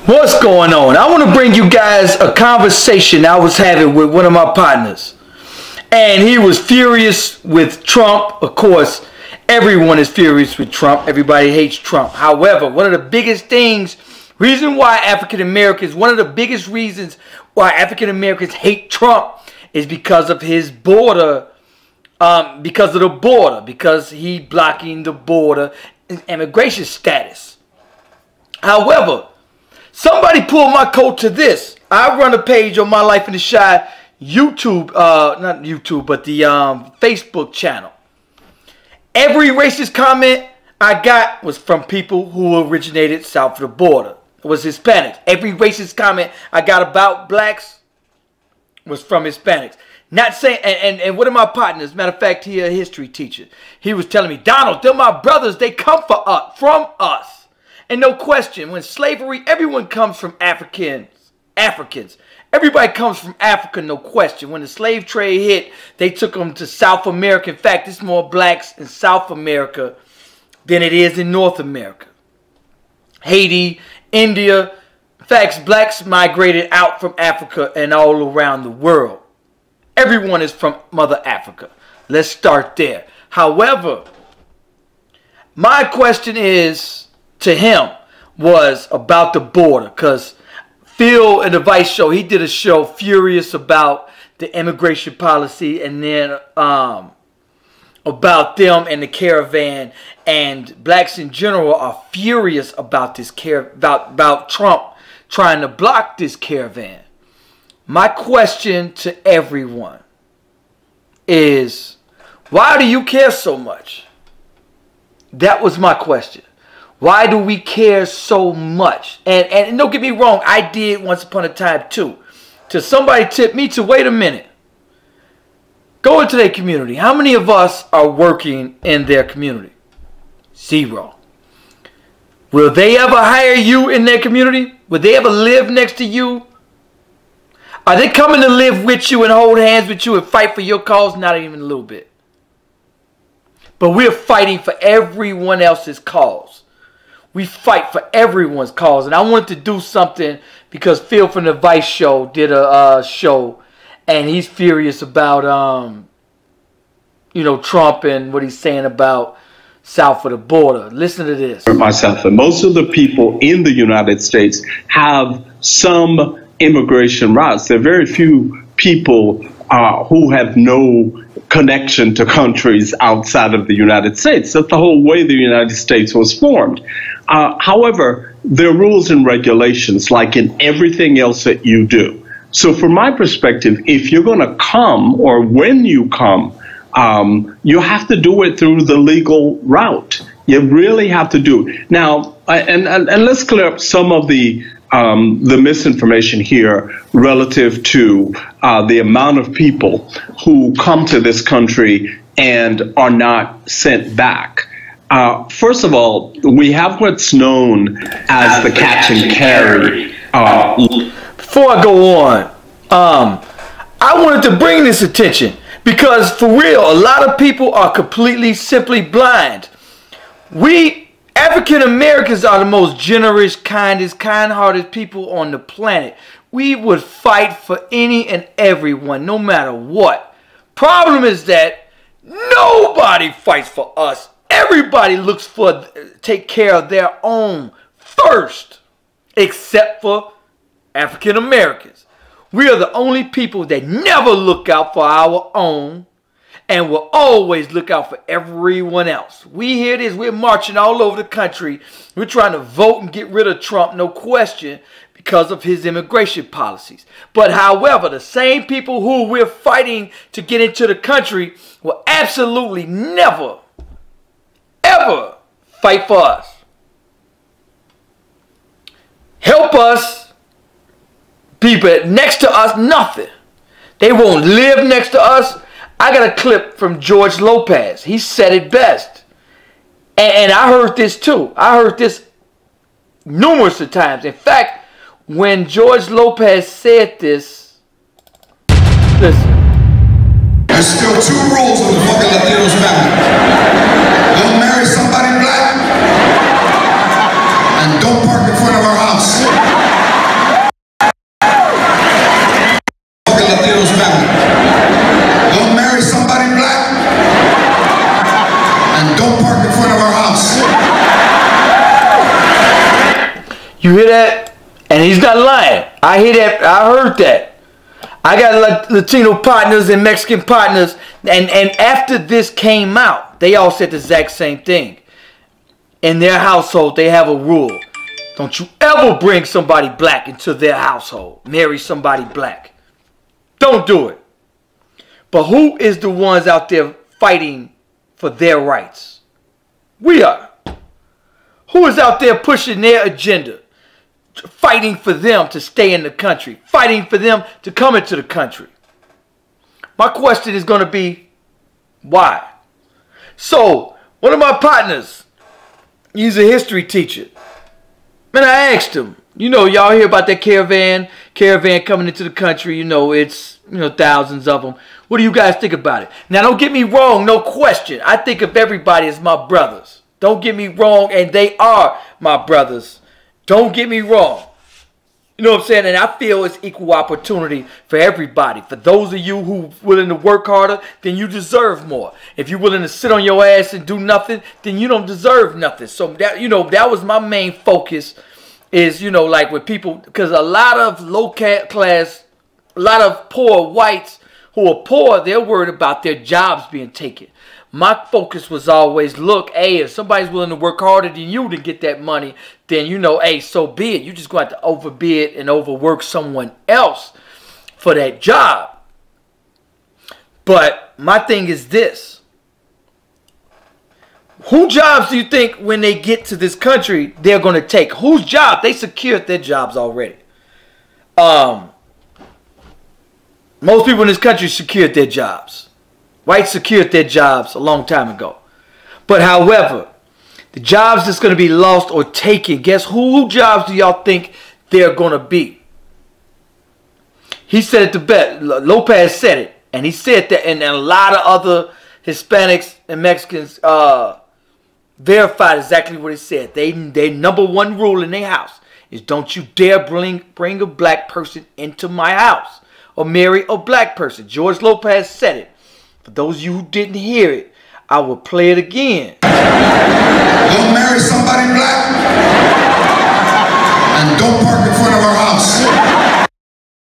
What's going on? I want to bring you guys a conversation I was having with one of my partners. And he was furious with Trump. Of course, everyone is furious with Trump. Everybody hates Trump. However, one of the biggest things, reason why African Americans, one of the biggest reasons why African Americans hate Trump is because of his border, because of the border, because he blocking the border immigration status. However, somebody pulled my coat to this. I run a page on My Life in the Shy YouTube, not YouTube, but the Facebook channel. Every racist comment I got was from people who originated south of the border. It was Hispanics. Every racist comment I got about blacks was from Hispanics. Not saying, and one of my partners, matter of fact, he a history teacher. He was telling me, Donald, they're my brothers. They come for us, from us. And no question, when slavery, everyone comes from Africans. Everybody comes from Africa, no question. When the slave trade hit, they took them to South America. In fact, it's more blacks in South America than it is in North America. Haiti, India. In fact, blacks migrated out from Africa and all around the world. Everyone is from Mother Africa. Let's start there. However, my question is to him was about the border, because Phil in the Vice show, he did a show furious about the immigration policy, and then about them and the caravan, and blacks in general are furious about this about Trump trying to block this caravan. My question to everyone is, why do you care so much? That was my question. Why do we care so much? And don't get me wrong, I did once upon a time too. Till somebody tipped me to, wait a minute. Go into their community. How many of us are working in their community? Zero. Will they ever hire you in their community? Will they ever live next to you? Are they coming to live with you and hold hands with you and fight for your cause? Not even a little bit. But we're fighting for everyone else's cause. We fight for everyone's cause. And I wanted to do something because Phil from the Vice show did a show. And he's furious about, you know, Trump and what he's saying about south of the border. Listen to this. Myself and most of the people in the United States have some immigration routes. There are very few people who have no connection to countries outside of the United States. That's the whole way the United States was formed. However, there are rules and regulations like in everything else that you do. So from my perspective, if you're going to come, or when you come, you have to do it through the legal route. You really have to do it. Now, and let's clear up some of the misinformation here relative to the amount of people who come to this country and are not sent back. First of all, we have what's known as the catch and carry. Before I go on, I wanted to bring this attention because for real, a lot of people are completely, simply blind. We African Americans are the most generous, kindest, kind-hearted people on the planet. We would fight for any and everyone, no matter what. Problem is that nobody fights for us. Everybody looks for take care of their own first, except for African Americans. We are the only people that never look out for our own and will always look out for everyone else. We hear this. We're marching all over the country. We're trying to vote and get rid of Trump, no question, because of his immigration policies. But however, the same people who we're fighting to get into the country will absolutely never, ever fight for us. Help us, be next to us, nothing. They won't live next to us. I got a clip from George Lopez. He said it best. And I heard this too. I heard this numerous of times. In fact, when George Lopez said this, listen. There's still two rules in the fucking Latinos family. Don't marry somebody black and don't park in front of our house. You hear that? And he's not lying. I hear that. I heard that. I got Latino partners and Mexican partners. And after this came out, they all said the exact same thing. In their household, they have a rule. Don't you ever bring somebody black into their household. Marry somebody black. Don't do it. But who is the ones out there fighting for their rights? We are. Who is out there pushing their agenda? Fighting for them to stay in the country. Fighting for them to come into the country. My question is going to be, why? So, one of my partners, he's a history teacher. Man, I asked him, you know, y'all hear about that caravan coming into the country. You know, it's, thousands of them. What do you guys think about it? Now, don't get me wrong, no question. I think of everybody as my brothers. Don't get me wrong, and they are my brothers. Don't get me wrong. You know what I'm saying? And I feel it's equal opportunity for everybody. For those of you who are willing to work harder, then you deserve more. If you're willing to sit on your ass and do nothing, then you don't deserve nothing. So that, that was my main focus is, like with people, because a lot of low class, a lot of poor whites who are poor, they're worried about their jobs being taken. My focus was always, look, hey, if somebody's willing to work harder than you to get that money, then, hey, so be it. You're just going to have to overbid and overwork someone else for that job. But my thing is this. Whose jobs do you think when they get to this country they're going to take? Whose job? They secured their jobs already. Most people in this country secured their jobs. Whites secured their jobs a long time ago. But however, the jobs that's going to be lost or taken, guess who jobs do y'all think they're going to be? He said it the best. Lopez said it. And he said that, and a lot of other Hispanics and Mexicans verified exactly what he said. Their number one rule in their house is don't you dare bring a black person into my house or marry a black person. George Lopez said it. For those of you who didn't hear it, I will play it again. Don't marry somebody black and don't park in front of our house.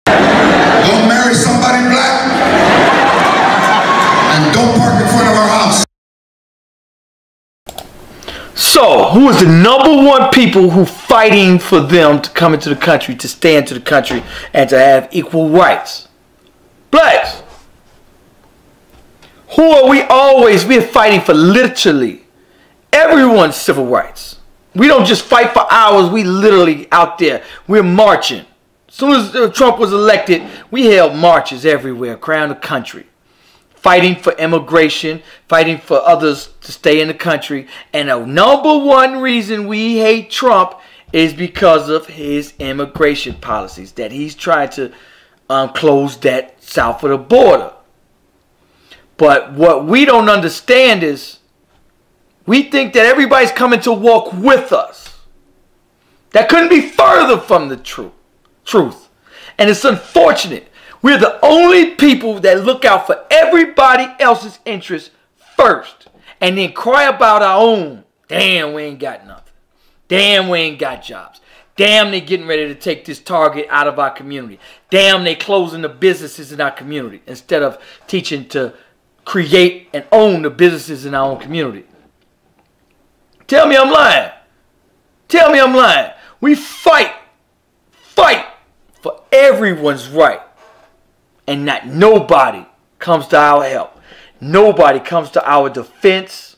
Don't marry somebody black and don't park in front of our house. So, who is the number one people who fighting for them to come into the country, to stay into the country, and to have equal rights? Blacks. Who are we always? We're fighting for literally everyone's civil rights. We don't just fight for ours. We literally out there. We're marching. As soon as Trump was elected, we held marches everywhere around the country. Fighting for immigration, fighting for others to stay in the country. And the number one reason we hate Trump is because of his immigration policies. That he's trying to close that south of the border. But what we don't understand is we think that everybody's coming to walk with us. That couldn't be further from the truth. And it's unfortunate. We're the only people that look out for everybody else's interests first. And then cry about our own. Damn, we ain't got nothing. Damn, we ain't got jobs. Damn, they getting ready to take this target out of our community. Damn, they closing the businesses in our community. Instead of teaching to create and own the businesses in our own community. Tell me I'm lying. Tell me I'm lying. We fight for everyone's right. And not nobody comes to our help. Nobody comes to our defense.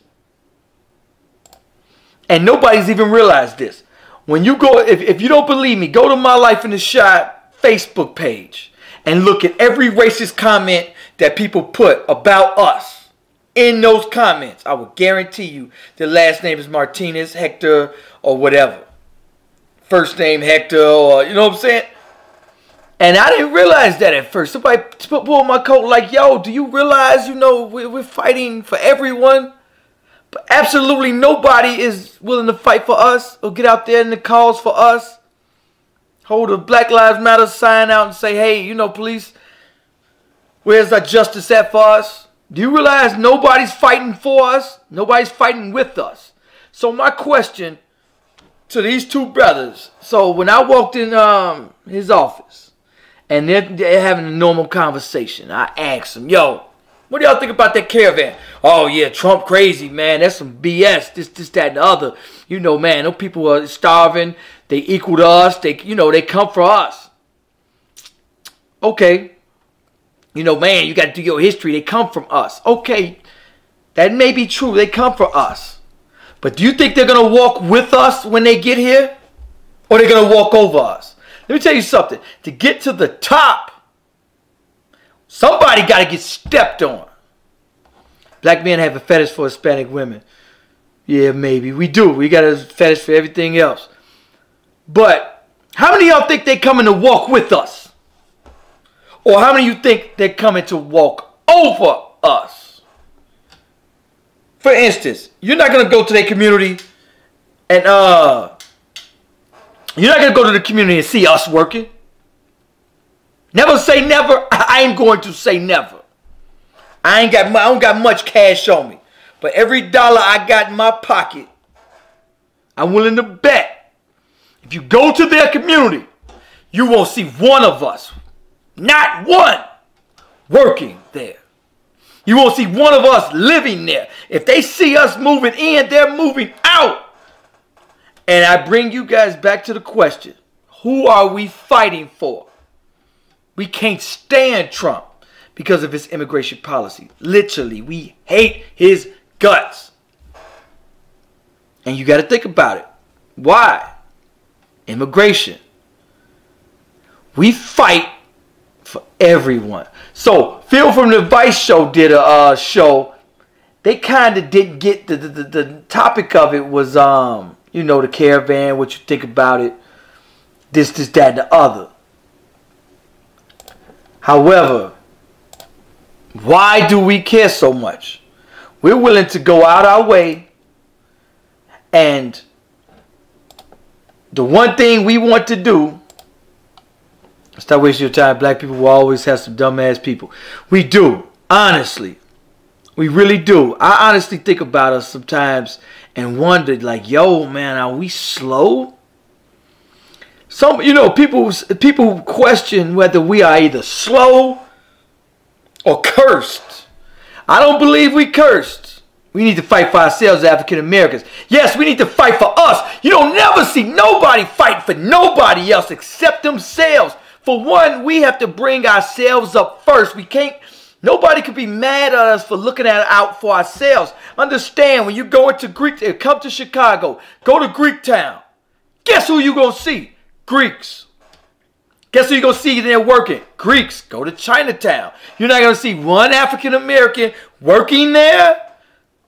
And nobody's even realized this. When you go, if you don't believe me, go to My Life in the Shot Facebook page and look at every racist comment that people put about us. In those comments, I will guarantee you the last name is Martinez, Hector, or whatever. First name Hector, or you know what I'm saying? And I didn't realize that at first. Somebody pulled my coat like, yo, do you realize, we're fighting for everyone? But absolutely nobody is willing to fight for us or get out there in the cause for us. Hold a Black Lives Matter sign out and say, hey, police, where's our justice at for us? Do you realize nobody's fighting for us? Nobody's fighting with us. So my question to these two brothers. So when I walked in his office, and they're having a normal conversation, I asked them, yo, what do y'all think about that caravan? Oh, yeah, Trump crazy, man. That's some BS. This, that, and the other. You know, man, those people are starving. They equal to us. They come for us. Okay. You know, man, you got to do your history. They come from us. Okay. That may be true. They come for us. But do you think they're going to walk with us when they get here? Or they're going to walk over us? Let me tell you something. To get to the top, somebody got to get stepped on. Black men have a fetish for Hispanic women. Yeah, maybe. We do. We got a fetish for everything else. But how many of y'all think they're coming to walk with us? Or how many of you think they're coming to walk over us? For instance, you're not going to go to their community and you're not going to go to the community and see us working. Never say never. I ain't going to say never. I don't got much cash on me. But every dollar I got in my pocket, I'm willing to bet. If you go to their community, you won't see one of us, not one, working there. You won't see one of us living there. If they see us moving in, they're moving out. And I bring you guys back to the question, who are we fighting for? We can't stand Trump because of his immigration policy. Literally, we hate his guts. And you got to think about it. Why? Immigration. We fight for everyone. So, Phil from the Vice Show did a show. They kind of didn't get the topic of it was, you know, the caravan, what you think about it, this, that, and the other. However, why do we care so much? We're willing to go out our way, and the one thing we want to do, stop wasting your time. Black people will always have some dumbass people. We do, honestly. We really do. I honestly think about us sometimes and wonder, like, yo, man, are we slow? Some, you know, people question whether we are either slow or cursed. I don't believe we cursed. We need to fight for ourselves, African Americans. Yes, we need to fight for us. You don't never see nobody fight for nobody else except themselves. For one, we have to bring ourselves up first. We can't, nobody could be mad at us for looking out for ourselves. Understand, when you go into come to Chicago, go to Greektown. Guess who you gonna see? Greeks. Guess who you gonna see there working? Greeks. Go to Chinatown. You're not gonna see one African American working there,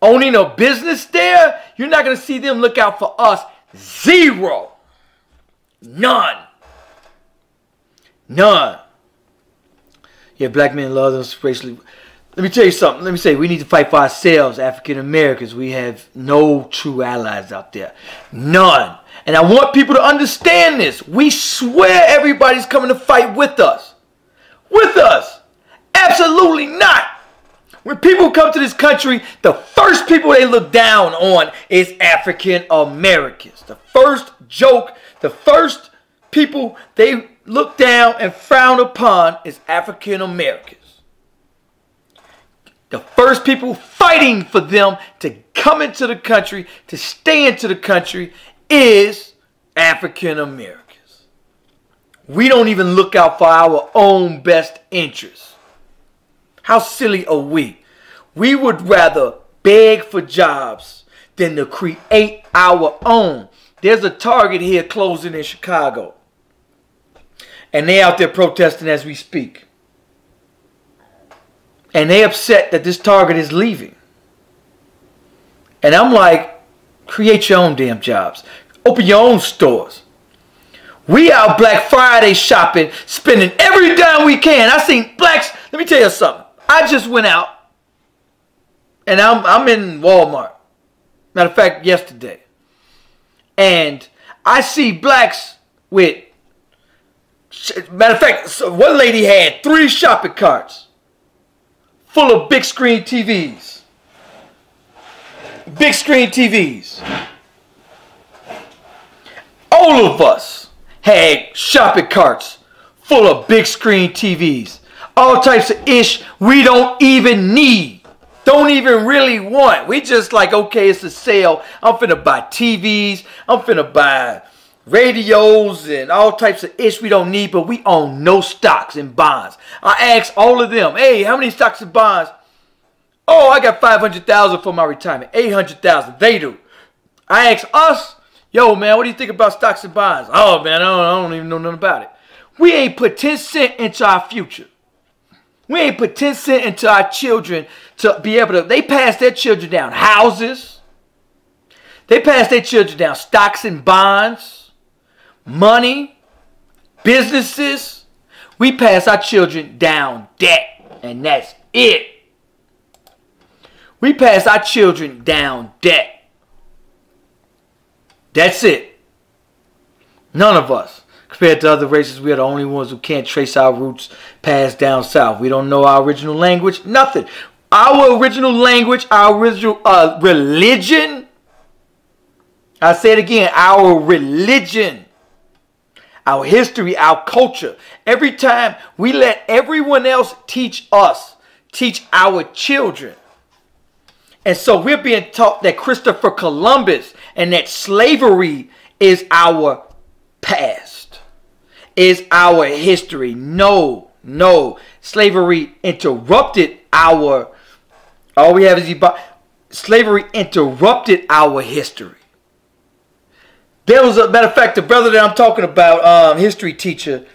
owning a business there. You're not gonna see them look out for us. Zero. None. None. Yeah, black men love them racially. Let me tell you something. Let me say, we need to fight for ourselves, African Americans. We have no true allies out there. None. And I want people to understand this. We swear everybody's coming to fight with us. With us. Absolutely not. When people come to this country, the first people they look down on is African Americans. The first joke, the first people they look down and frown upon is African Americans. The first people fighting for them to come into the country, to stay into the country, is African Americans. We don't even look out for our own best interests. How silly are we? We would rather beg for jobs than to create our own. There's a Target here closing in Chicago. And they out there protesting as we speak. And they upset that this Target is leaving. And I'm like, create your own damn jobs. Open your own stores. We out Black Friday shopping, spending every dime we can. I seen blacks. Let me tell you something. I just went out. And I'm in Walmart. Matter of fact, yesterday. And I see blacks with, matter of fact, one lady had 3 shopping carts full of big screen TVs. Big screen TVs. All of us had shopping carts full of big screen TVs. All types of ish we don't even need. Don't even really want. We just like, okay, it's a sale. I'm finna buy TVs. I'm finna buy radios and all types of ish we don't need, but we own no stocks and bonds. I asked all of them, hey, how many stocks and bonds? Oh, I got 500,000 for my retirement. 800,000. They do. I asked us, yo, man, what do you think about stocks and bonds? Oh, man, I don't even know nothing about it. We ain't put 10 cents into our future. We ain't put 10 cents into our children to be able to, they pass their children down houses. They pass their children down stocks and bonds, money, businesses. We pass our children down debt, and that's it. We pass our children down debt. That's it. None of us. Compared to other races, we are the only ones who can't trace our roots past down south. We don't know our original language. Nothing. Our original language, our original religion. I say it again. Our religion. Our history, our culture. Every time we let everyone else teach us, teach our children. And so we're being taught that Christopher Columbus and that slavery is our past, is our history. No, no. Slavery interrupted our, all we have is slavery interrupted our history. There was a matter of fact, the brother that I'm talking about, history teacher,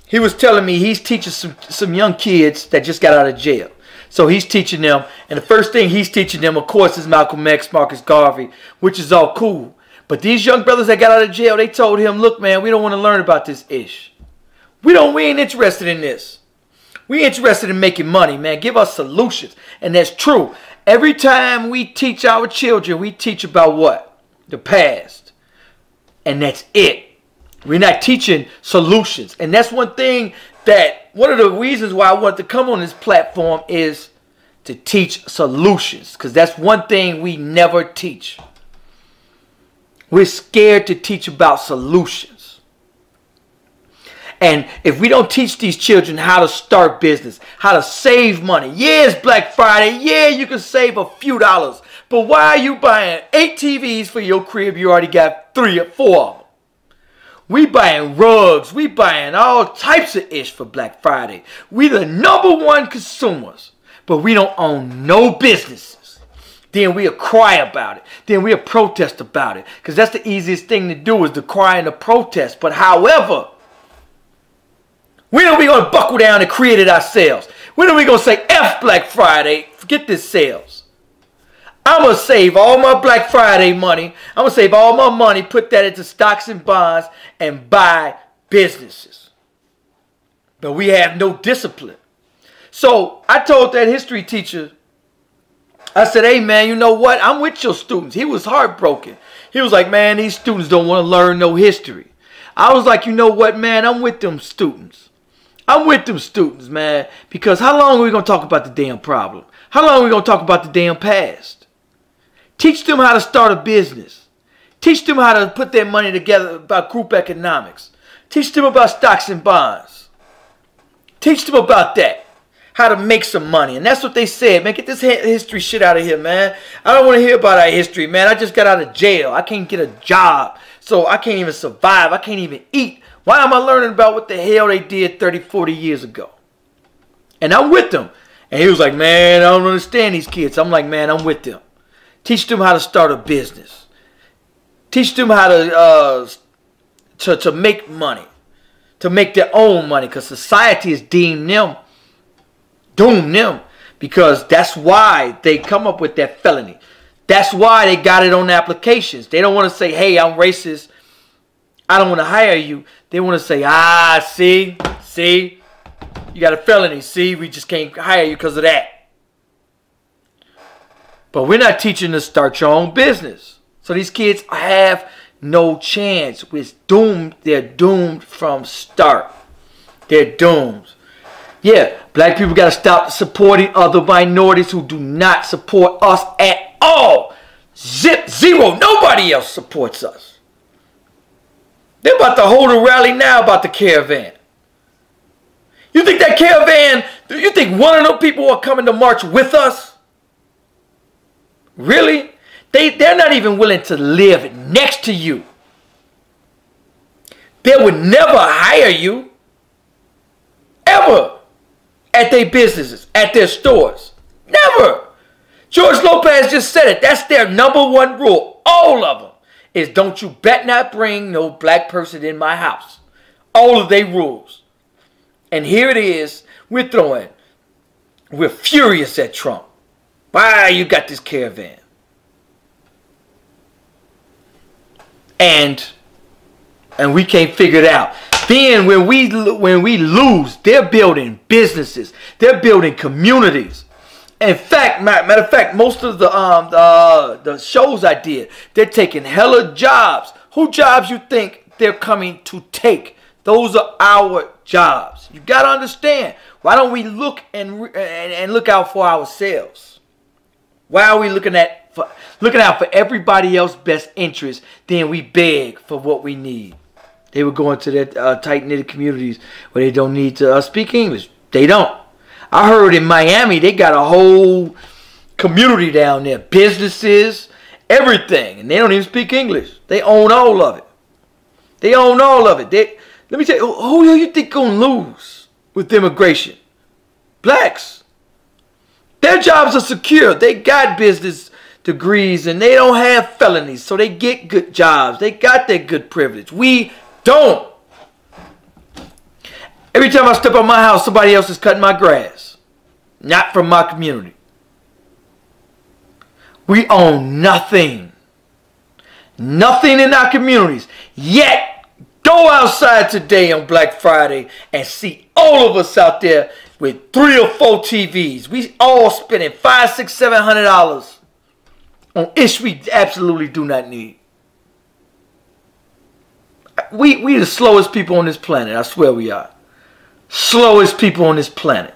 he was telling me he's teaching some young kids that just got out of jail. So he's teaching them, and the first thing he's teaching them, of course, is Malcolm X, Marcus Garvey, which is all cool. But these young brothers that got out of jail, they told him, look, man, we don't want to learn about this ish. We ain't interested in this. We interested in making money, man. Give us solutions. And that's true. Every time we teach our children, we teach about what? The past. And that's it. We're not teaching solutions. And that's one thing that, one of the reasons why I wanted to come on this platform is to teach solutions. Because that's one thing we never teach. We're scared to teach about solutions. And if we don't teach these children how to start business, how to save money. Yeah, it's Black Friday. Yeah, you can save a few dollars. But why are you buying 8 TVs for your crib? You already got 3 or 4 of them. We buying rugs. We buying all types of ish for Black Friday. We the #1 consumers. But we don't own no businesses. Then we'll cry about it. Then we'll protest about it. Because that's the easiest thing to do, is to cry and to protest. But however, when are we going to buckle down and create it ourselves? When are we going to say, F Black Friday, forget this sales? I'm going to save all my Black Friday money. I'm going to save all my money, put that into stocks and bonds, and buy businesses. But we have no discipline. So I told that history teacher, I said, hey, man, you know what? I'm with your students. He was heartbroken. He was like, man, these students don't want to learn no history. I was like, you know what, man? I'm with them students. I'm with them students, man. Because how long are we going to talk about the damn problem? How long are we going to talk about the damn past? Teach them how to start a business. Teach them how to put their money together about group economics. Teach them about stocks and bonds. Teach them about that. How to make some money. And that's what they said, man. Get this history shit out of here, man. I don't want to hear about our history, man. I just got out of jail. I can't get a job. So I can't even survive. I can't even eat. Why am I learning about what the hell they did 30, 40 years ago? And I'm with them. And he was like, man, I don't understand these kids. I'm like, man, I'm with them. Teach them how to start a business. Teach them how to make money. To make their own money. Because society has doomed them. Because that's why they come up with that felony. That's why they got it on applications. They don't want to say, hey, I'm racist. I don't want to hire you. They want to say, see, you got a felony. See, we just can't hire you because of that. But we're not teaching to start your own business. So these kids have no chance. It's doomed. They're doomed from start. They're doomed. Yeah, black people got to stop supporting other minorities who do not support us at all. Zip, zero. Nobody else supports us. They're about to hold a rally now about the caravan. You think that caravan, you think one of those people are coming to march with us? Really? They're not even willing to live next to you. They would never hire you. Ever. At their businesses, at their stores. Never. George Lopez just said it. That's their #1 rule. All of them. Is don't you bet not bring no black person in my house. All of their rules. And here it is. We're furious at Trump. Why you got this caravan? And we can't figure it out. Then when we lose, they're building businesses. They're building communities. In fact, matter of fact, most of the shows I did, they're taking hella jobs. Who jobs you think they're coming to take? Those are our jobs. You got to understand. Why don't we look and look out for ourselves? Why are we looking out for everybody else's best interest? Then we beg for what we need. They would go into their tight-knit communities where they don't need to speak English. They don't. I heard in Miami they got a whole community down there. Businesses, everything. And they don't even speak English. They own all of it. They own all of it. Let me tell you, who do you think going to lose with immigration? Blacks. Their jobs are secure. They got business degrees and they don't have felonies. So they get good jobs. They got their good privilege. We don't. Every time I step out my house, somebody else is cutting my grass. Not from my community. We own nothing. Nothing in our communities. Yet, go outside today on Black Friday and see all of us out there with 3 or 4 TVs. We all spending $500, $600, $700 on ish we absolutely do not need. We the slowest people on this planet. I swear we are. Slowest people on this planet.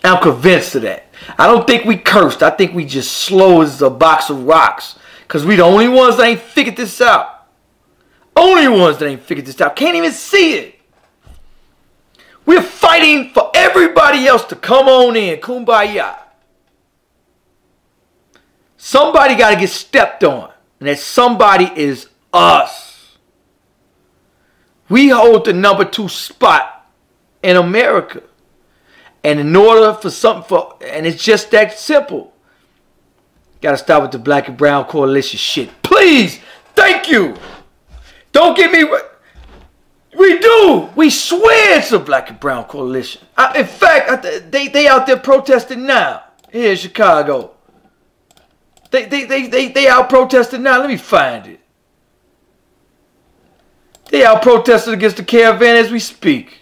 I'm convinced of that. I don't think we cursed. I think we just slow as a box of rocks. Because we the only ones that ain't figured this out. Only ones that ain't figured this out. Can't even see it. We're fighting for everybody else to come on in. Kumbaya. Somebody got to get stepped on. And that somebody is us. We hold the #2 spot in America. And in order for something and it's just that simple. Gotta stop with the black and brown coalition shit. Please! Thank you! Don't get me right. We do! We swear it's a black and brown coalition. In fact, they out there protesting now. Here in Chicago. They out protesting now. Let me find it. They out protesting against the caravan as we speak.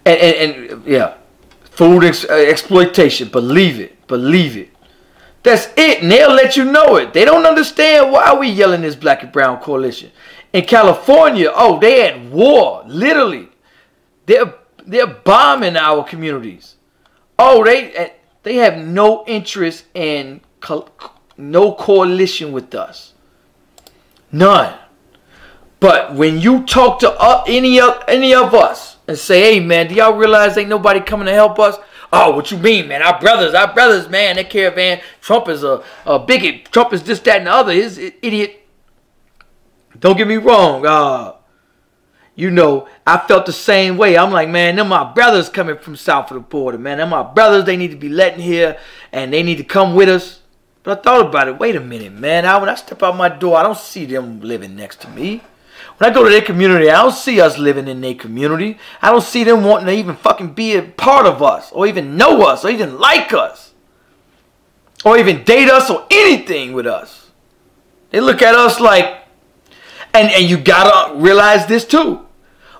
And yeah, food exploitation. Believe it. Believe it. That's it. And they'll let you know it. They don't understand why we yelling this black and brown coalition. In California, oh, they at war. Literally. They're bombing our communities. Oh, they have no interest in no coalition with us. None. But when you talk to any of us and say, hey, man, do y'all realize ain't nobody coming to help us? Oh, what you mean, man? Our brothers, man. That caravan, Trump is a bigot. Trump is this, that, and the other. He's an idiot. Don't get me wrong. You know, I felt the same way. I'm like, man, them my brothers coming from south of the border, man. Them my brothers. They need to be letting here, and they need to come with us. But I thought about it. Wait a minute, man. When I step out my door, I don't see them living next to me. When I go to their community, I don't see us living in their community. I don't see them wanting to even fucking be a part of us, or even know us, or even like us, or even date us, or anything with us. They look at us like, and you gotta realize this too.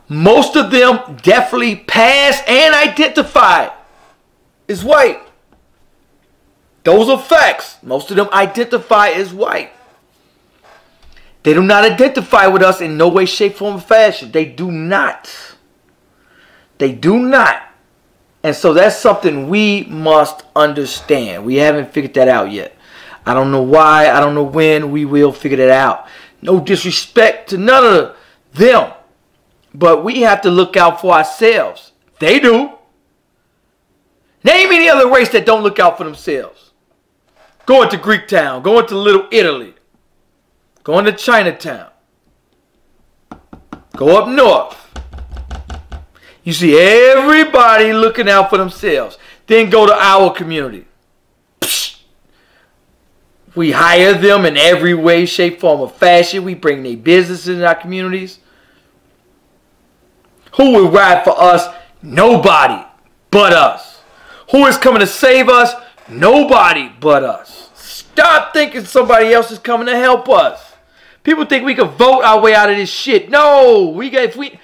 Most of them definitely pass and identify as white. Those are facts. Most of them identify as white. They do not identify with us in no way, shape, form, or fashion. They do not. They do not. And so that's something we must understand. We haven't figured that out yet. I don't know why. I don't know when we will figure that out. No disrespect to none of them. But we have to look out for ourselves. They do. Name any other race that don't look out for themselves. Going to Greek town. Going to Little Italy. Going to Chinatown. Go up north. You see everybody looking out for themselves. Then go to our community. Psst. We hire them in every way, shape, form, or fashion. We bring their businesses in our communities. Who will ride for us? Nobody but us. Who is coming to save us? Nobody but us. Stop thinking somebody else is coming to help us. People think we can vote our way out of this shit. No, if we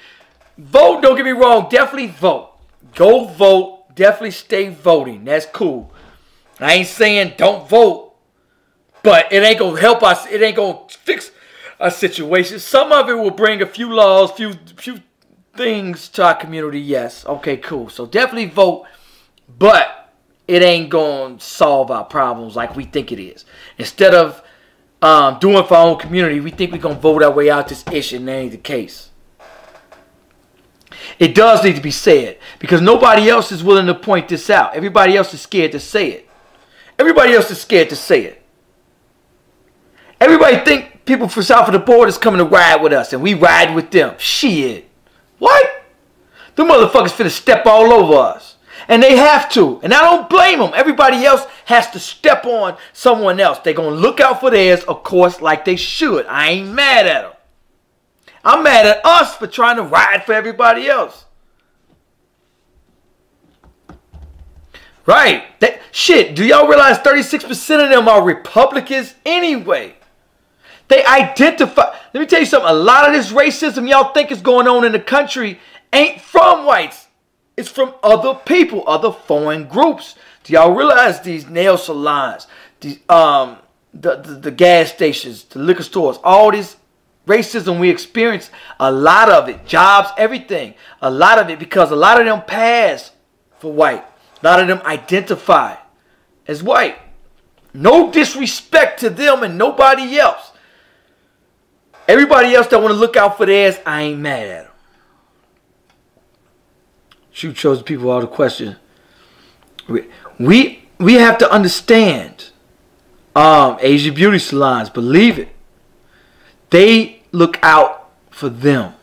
vote, don't get me wrong, definitely vote. Go vote. Definitely stay voting. That's cool. I ain't saying don't vote, but it ain't going to help us. It ain't going to fix a situation. Some of it will bring a few laws, few things to our community, yes. Okay, cool. So definitely vote, but it ain't going to solve our problems like we think it is. Instead of doing it for our own community, we think we're going to vote our way out this issue, and that ain't the case. It does need to be said, because nobody else is willing to point this out. Everybody else is scared to say it. Everybody else is scared to say it. Everybody think people from south of the border is coming to ride with us, and we ride with them. Shit. What? The motherfuckers finna step all over us. And they have to. And I don't blame them. Everybody else has to step on someone else. They're going to look out for theirs, of course, like they should. I ain't mad at them. I'm mad at us for trying to ride for everybody else. Right. Shit, do y'all realize 36% of them are Republicans anyway? They identify. Let me tell you something. A lot of this racism y'all think is going on in the country ain't from whites. It's from other people, other foreign groups. Do y'all realize these nail salons, these the gas stations, the liquor stores, all this racism we experience, a lot of it, jobs, everything, a lot of it, because a lot of them pass for white. A lot of them identify as white. No disrespect to them and nobody else. Everybody else that want to look out for theirs, I ain't mad at them. Shoot shows the people all the questions. We have to understand Asian beauty salons, believe it. They look out for them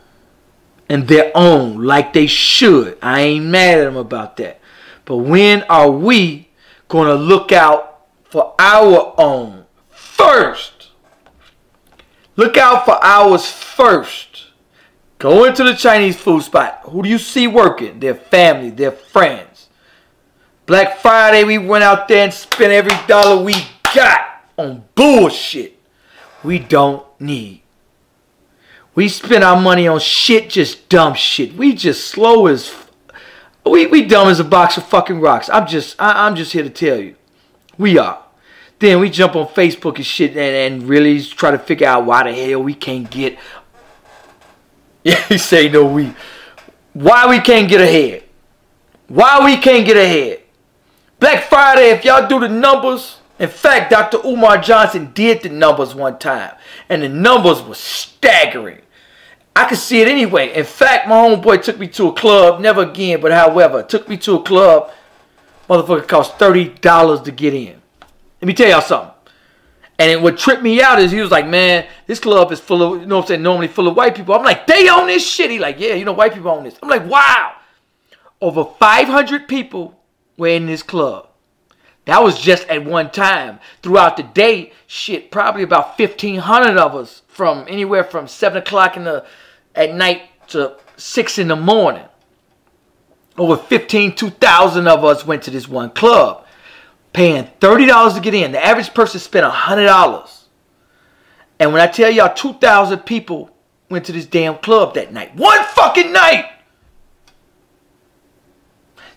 and their own like they should. I ain't mad at them about that. But when are we going to look out for our own first? Look out for ours first. Go into the Chinese food spot. Who do you see working? Their family, their friends. Black Friday, we went out there and spent every dollar we got on bullshit we don't need. We spend our money on shit, just dumb shit. We just slow as... We dumb as a box of fucking rocks. I'm just here to tell you. We are. Then we jump on Facebook and shit and really try to figure out why the hell we can't get... Yeah, he say no we. Why we can't get ahead. Why we can't get ahead. Black Friday, if y'all do the numbers... In fact, Dr. Umar Johnson did the numbers one time. And the numbers were staggering. I could see it anyway. In fact, my homeboy took me to a club. Never again, but however. Took me to a club. Motherfucker cost $30 to get in. Let me tell y'all something. And what tripped me out is he was like, man, this club is full of, you know what I'm saying, normally full of white people. I'm like, they own this shit. He like, yeah, you know, white people own this. I'm like, wow. Over 500 people were in this club. That was just at one time. Throughout the day, shit, probably about 1,500 of us from anywhere from 7 o'clock at night to 6 in the morning. Over 2,000 of us went to this one club, paying $30 to get in. The average person spent $100. And when I tell y'all 2,000 people went to this damn club that night. One fucking night!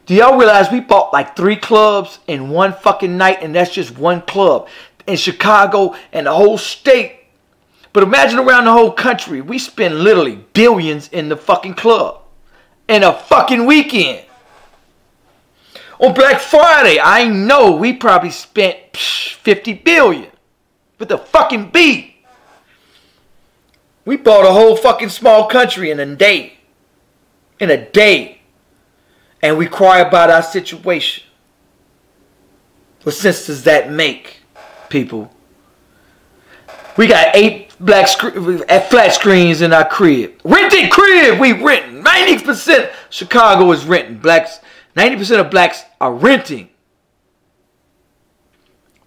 Do y'all realize we bought like 3 clubs in one fucking night, and that's just one club in Chicago and the whole state. But imagine around the whole country, we spend literally billions in the fucking club in a fucking weekend. On Black Friday, I know we probably spent 50 billion with a fucking beat. We bought a whole fucking small country in a day. In a day. And we cry about our situation. What sense does that make, people? We got 8 flat screens in our crib. Rented crib, we renting. 90% Chicago is renting. 90% of blacks are renting.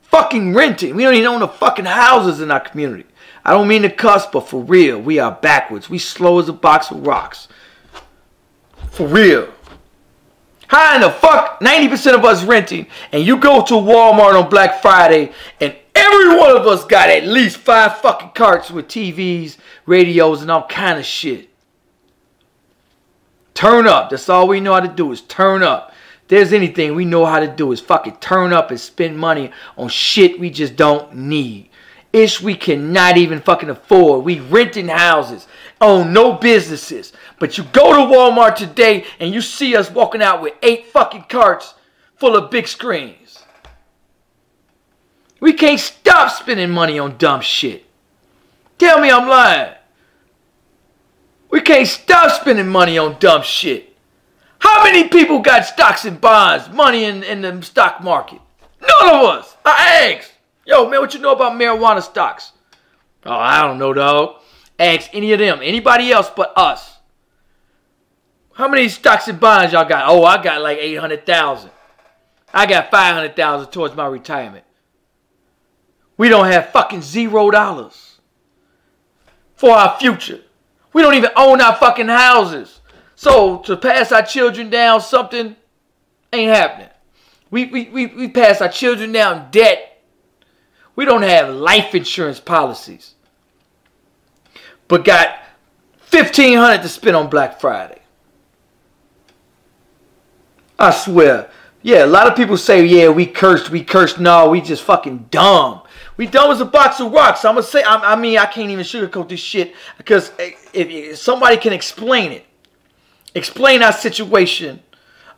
Fucking renting. We don't even own the fucking houses in our community. I don't mean to cuss, but for real, we are backwards. We slow as a box of rocks. For real. How in the fuck 90% of us renting, and you go to Walmart on Black Friday and every one of us got at least 5 fucking carts with TVs, radios, and all kind of shit. Turn up. That's all we know how to do is turn up. If there's anything we know how to do is fucking turn up and spend money on shit we just don't need. Ish we cannot even fucking afford. We renting houses, own no businesses. But you go to Walmart today and you see us walking out with 8 fucking carts full of big screens. We can't stop spending money on dumb shit. Tell me I'm lying. We can't stop spending money on dumb shit. How many people got stocks and bonds, money in the stock market? None of us. I asked. Yo, man, what you know about marijuana stocks? Oh, I don't know, dog. Ask any of them. Anybody else but us. How many stocks and bonds y'all got? Oh, I got like 800,000. I got 500,000 towards my retirement. We don't have fucking $0 for our future. We don't even own our fucking houses. So to pass our children down something ain't happening. We pass our children down debt. We don't have life insurance policies. But got $1,500 to spend on Black Friday. I swear. Yeah, a lot of people say, yeah, we cursed. No, we just fucking dumb. We dumb as a box of rocks. I'm going to say, I mean, I can't even sugarcoat this shit. Because if somebody can explain it. Explain our situation.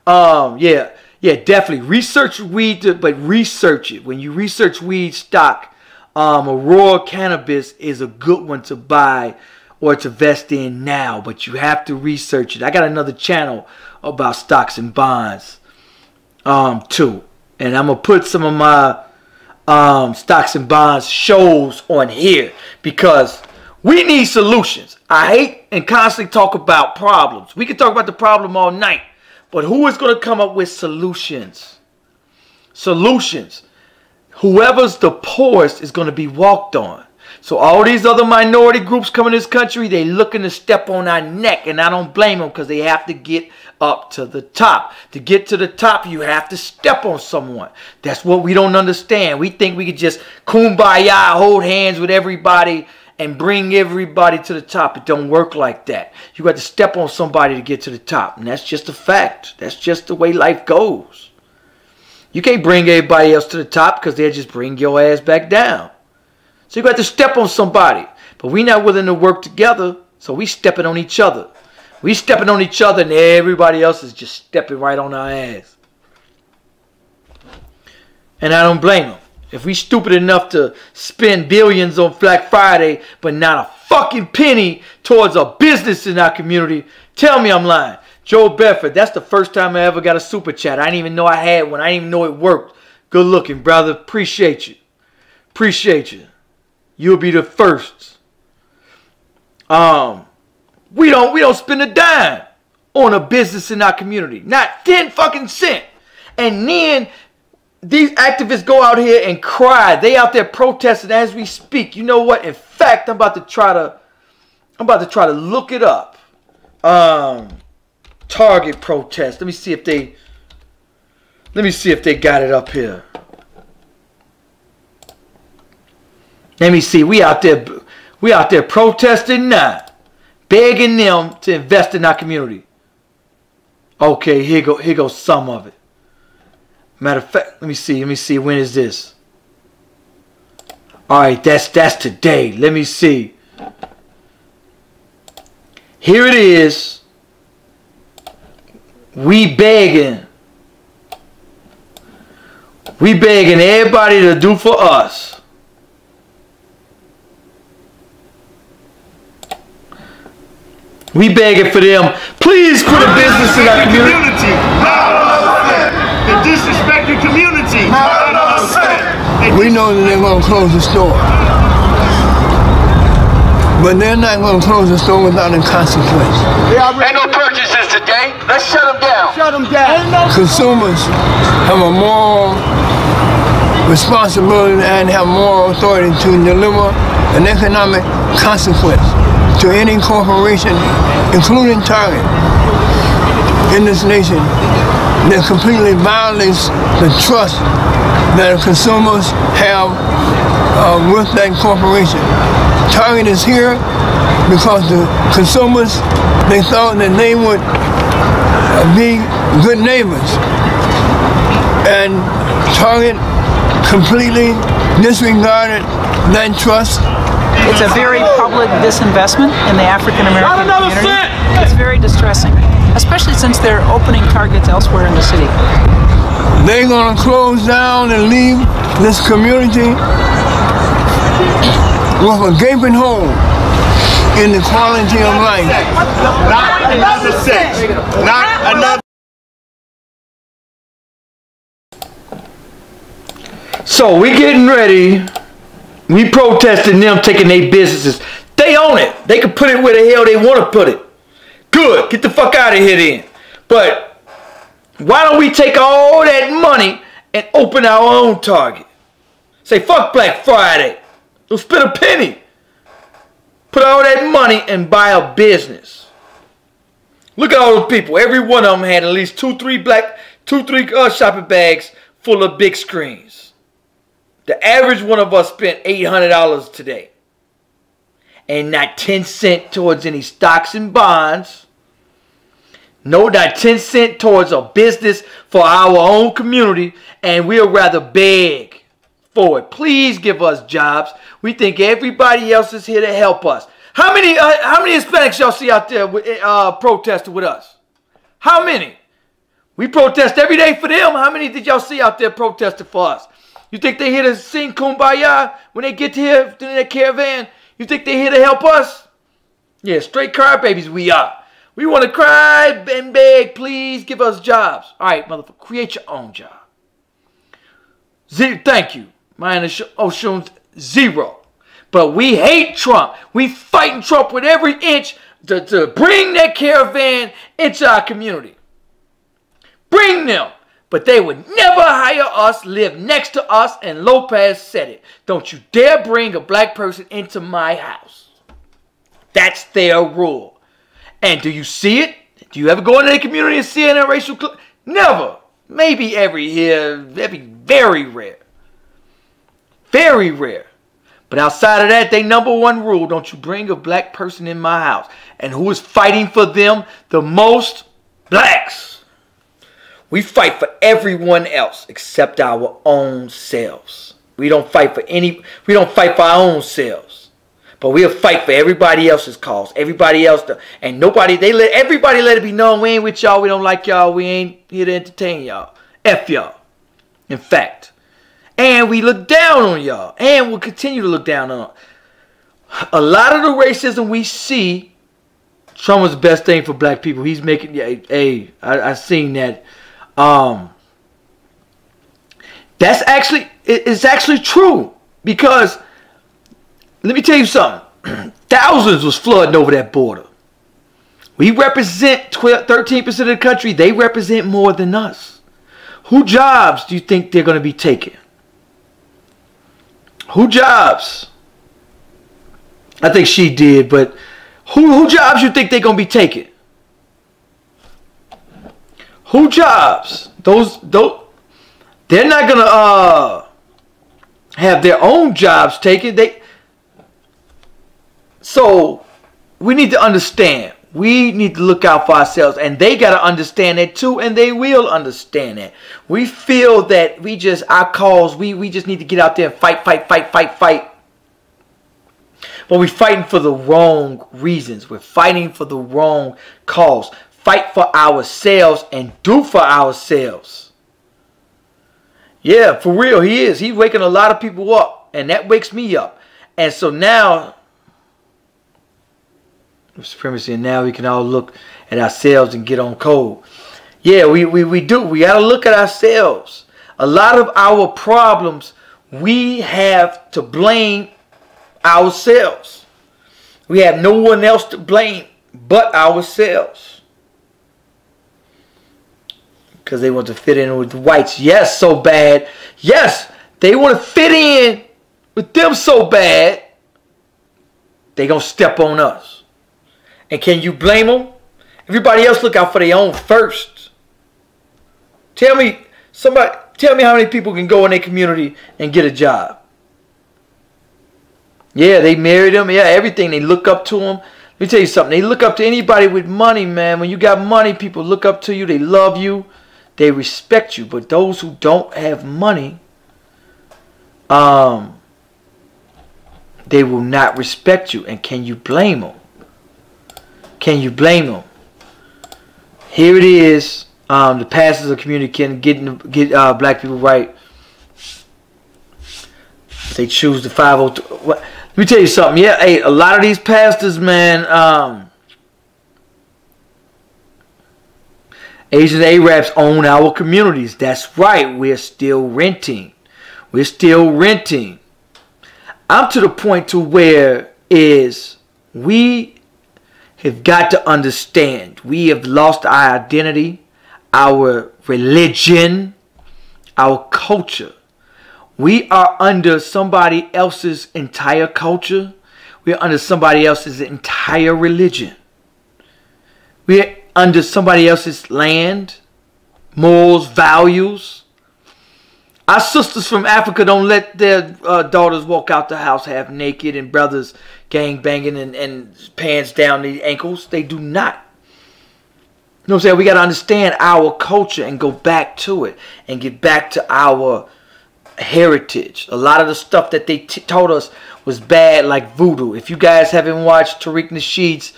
Yeah, definitely. Research weed, but research it. When you research weed stock, Aurora cannabis is a good one to buy or to invest in now. But you have to research it. I got another channel about stocks and bonds, too. And I'm going to put some of my stocks and bonds shows on here because we need solutions. I hate and constantly talk about problems. We can talk about the problem all night, but who is going to come up with solutions? Solutions. Whoever's the poorest is going to be walked on. So all these other minority groups come in this country, they looking to step on our neck, and I don't blame them because they have to get up to the top. To get to the top, you have to step on someone. That's what we don't understand. We think we could just kumbaya, hold hands with everybody, and bring everybody to the top. It don't work like that. You got to step on somebody to get to the top, and that's just a fact. That's just the way life goes. You can't bring everybody else to the top because they'll just bring your ass back down. So you got to step on somebody. But we not willing to work together, so we stepping on each other. We stepping on each other and everybody else is just stepping right on our ass. And I don't blame them. If we stupid enough to spend billions on Black Friday, but not a fucking penny towards a business in our community, tell me I'm lying. Joe Bedford, that's the first time I ever got a super chat. I didn't even know I had one. I didn't even know it worked. Good looking, brother. Appreciate you. Appreciate you. You'll be the first. We don't spend a dime on a business in our community. Not 10 fucking cent. And then these activists go out here and cry. They out there protesting as we speak. You know what? In fact, I'm about to try to look it up. Target protest. Let me see if they got it up here. Let me see. We out there protesting now. Begging them to invest in our community. Okay, here goes some of it. Matter of fact, let me see. When is this? All right, that's today. Let me see. Here it is. We begging everybody to do for us. We begging for them. Please put a business in our community. They disrespect your community. We know that they're going to close the store. But they're not going to close the store without a consequence. Ain't no purchases today. Let's shut them down. Shut them down. Consumers have a moral responsibility and have moral authority to deliver an economic consequence to any corporation, including Target, in this nation that completely violates the trust that consumers have with that corporation. Target is here because the consumers, they thought that they would be good neighbors. And Target completely disregarded that trust. It's a very public disinvestment in the African American community. It's very distressing, especially since they're opening Targets elsewhere in the city. They're going to close down and leave this community with a gaping hole in the quality of life. Not another sex. Not another. So we getting ready. We protesting them taking their businesses. They own it. They can put it where the hell they want to put it. Good. Get the fuck out of here then. But why don't we take all that money and open our own Target? Say fuck Black Friday. Don't spend a penny. Put all that money and buy a business. Look at all those people. Every one of them had at least two, three shopping bags full of big screens. The average one of us spent $800 today. And not 10 cents towards any stocks and bonds. No, not 10 cents towards a business for our own community. And we'll rather beg for it. Please give us jobs. We think everybody else is here to help us. How many Hispanics y'all see out there protesting with us? How many? We protest every day for them. How many did y'all see out there protesting for us? You think they here to sing Kumbaya when they get here in their caravan? You think they here to help us? Yeah, straight crybabies we are. We want to cry and beg, please give us jobs. All right, motherfucker, create your own job. Thank you. Mine is Oshun's 0. But we hate Trump. We fighting Trump with every inch to bring that caravan into our community. Bring them. But they would never hire us, live next to us, and Lopez said it. Don't you dare bring a black person into my house. That's their rule. And do you see it? Do you ever go into the community and see an interracial club? Never. Maybe every year. That'd be very rare. Very rare. But outside of that, they #1 rule, don't you bring a black person in my house. And who is fighting for them the most? Blacks. We fight for everyone else except our own selves. We don't fight for our own selves. But we'll fight for everybody else's cause. Everybody else. And everybody let it be known we ain't with y'all. We don't like y'all. We ain't here to entertain y'all. F y'all. In fact. And we look down on y'all. And we'll continue to look down on. A lot of the racism we see, Trump was the best thing for black people. He's making, I seen that. It's actually true, because let me tell you something. Thousands was flooding over that border. We represent 13% of the country. They represent more than us. Who jobs do you think they're going to be taking? Who jobs? I think she did, but who jobs you think they're going to be taking? Who jobs? Those they're not gonna have their own jobs taken. So we need to understand. We need to look out for ourselves, and they gotta understand that too, and they will understand that. We feel that our cause, we just need to get out there and fight. But we're fighting for the wrong reasons. We're fighting for the wrong cause. Fight for ourselves and do for ourselves. Yeah, for real, he is. He's waking a lot of people up, and that wakes me up. And so now, supremacy, and now we can all look at ourselves and get on code. Yeah, we do. We got to look at ourselves. A lot of our problems, we have to blame ourselves. We have no one else to blame but ourselves. Because they want to fit in with the whites. Yes, so bad. Yes, they want to fit in with them so bad, they going to step on us. And can you blame them? Everybody else look out for their own first. Tell me how many people can go in their community and get a job. Yeah, they married them. Yeah, everything. They look up to them. Let me tell you something. They look up to anybody with money, man. When you got money, people look up to you. They love you. They respect you. But those who don't have money, they will not respect you. And can you blame them? Can you blame them? Here it is. The pastors of the community can get black people right. They choose the 502. Let me tell you something. Yeah, hey, a lot of these pastors, man, Asian Arabs own our communities. That's right. We're still renting. We're still renting. I'm to the point to where we have got to understand. We have lost our identity, our religion, our culture. We are under somebody else's entire culture. We are under somebody else's entire religion. We are under somebody else's land, morals, values. Our sisters from Africa don't let their daughters walk out the house half naked and brothers gang banging and pants down the ankles. They do not. You know what I'm saying? We got to understand our culture and go back to it and get back to our heritage. A lot of the stuff that they told us was bad, like voodoo. If you guys haven't watched Tariq Nasheed's